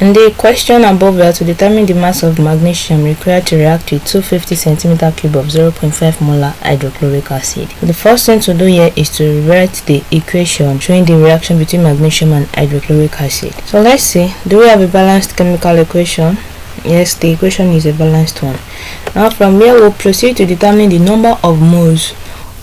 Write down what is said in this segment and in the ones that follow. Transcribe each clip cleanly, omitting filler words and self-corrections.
In the question above, we are to determine the mass of magnesium required to react with 250 cm³ of 0.5 molar hydrochloric acid. The first thing to do here is to rewrite the equation showing the reaction between magnesium and hydrochloric acid. So let's see, do we have a balanced chemical equation? Yes, the equation is a balanced one. Now from here we'll proceed to determine the number of moles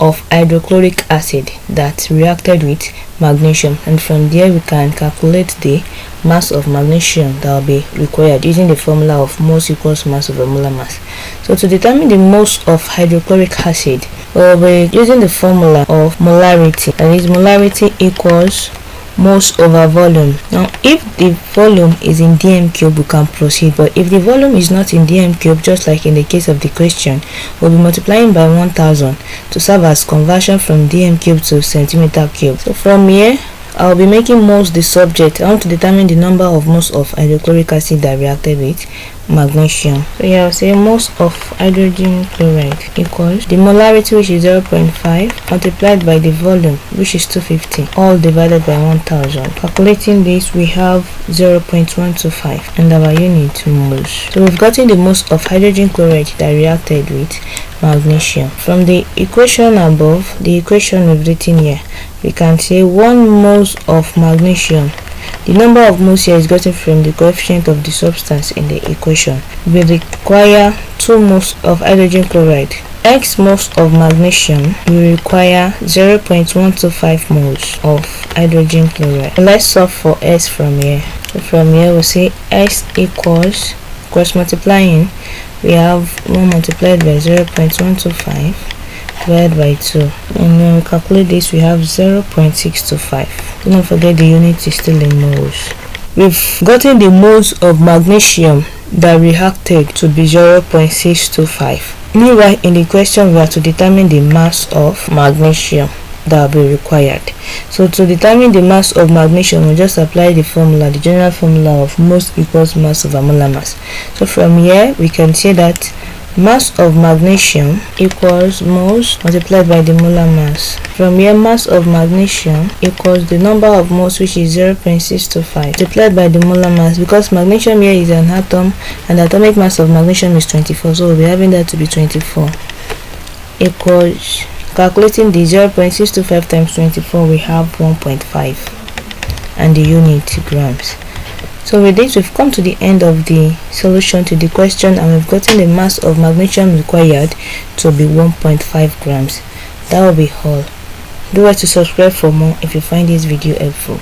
of hydrochloric acid that reacted with magnesium, and from there we can calculate the mass of magnesium that will be required using the formula of moles equals mass over molar mass. So to determine the moles of hydrochloric acid, we'll be using the formula of molarity, that is molarity equals moles over volume. Now if the volume is in dm³, we can proceed, but if the volume is not in dm³, just like in the case of the question, we'll be multiplying by 1000 to serve as conversion from dm³ to cm³. So from here I'll be making moles the subject. I want to determine the number of moles of hydrochloric acid that reacted with magnesium. So here I'll say moles of hydrogen chloride equals the molarity, which is 0.5, multiplied by the volume, which is 250, all divided by 1000. Calculating this, we have 0.125 and our unit moles. So we've gotten the moles of hydrogen chloride that reacted with magnesium. From the equation above, the equation we've written here, we can say 1 moles of magnesium. The number of moles here is gotten from the coefficient of the substance in the equation. We require 2 moles of hydrogen chloride. X moles of magnesium, we require 0.125 moles of hydrogen chloride. Let's solve for S from here. So from here we'll say S equals, cross multiplying, we have 1 multiplied by 0.125 divided by 2, and when we calculate this we have 0.625. Do not forget the unit is still in moles. We've gotten the moles of magnesium that reacted to be 0.625. Meanwhile, in the question we are to determine the mass of magnesium that will be required. So to determine the mass of magnesium, we just apply the formula, the general formula of moles equals mass over molar mass. So from here we can say that mass of magnesium equals moles multiplied by the molar mass. From here, mass of magnesium equals the number of moles, which is 0.625, multiplied by the molar mass. Because magnesium here is an atom and the atomic mass of magnesium is 24, so we'll be having that to be 24, equals, calculating the 0.625 times 24, we have 1.5 and the unit grams. So with this, we've come to the end of the solution to the question, and we've gotten the mass of magnesium required to be 1.5 grams. That will be all. Do well to subscribe for more if you find this video helpful.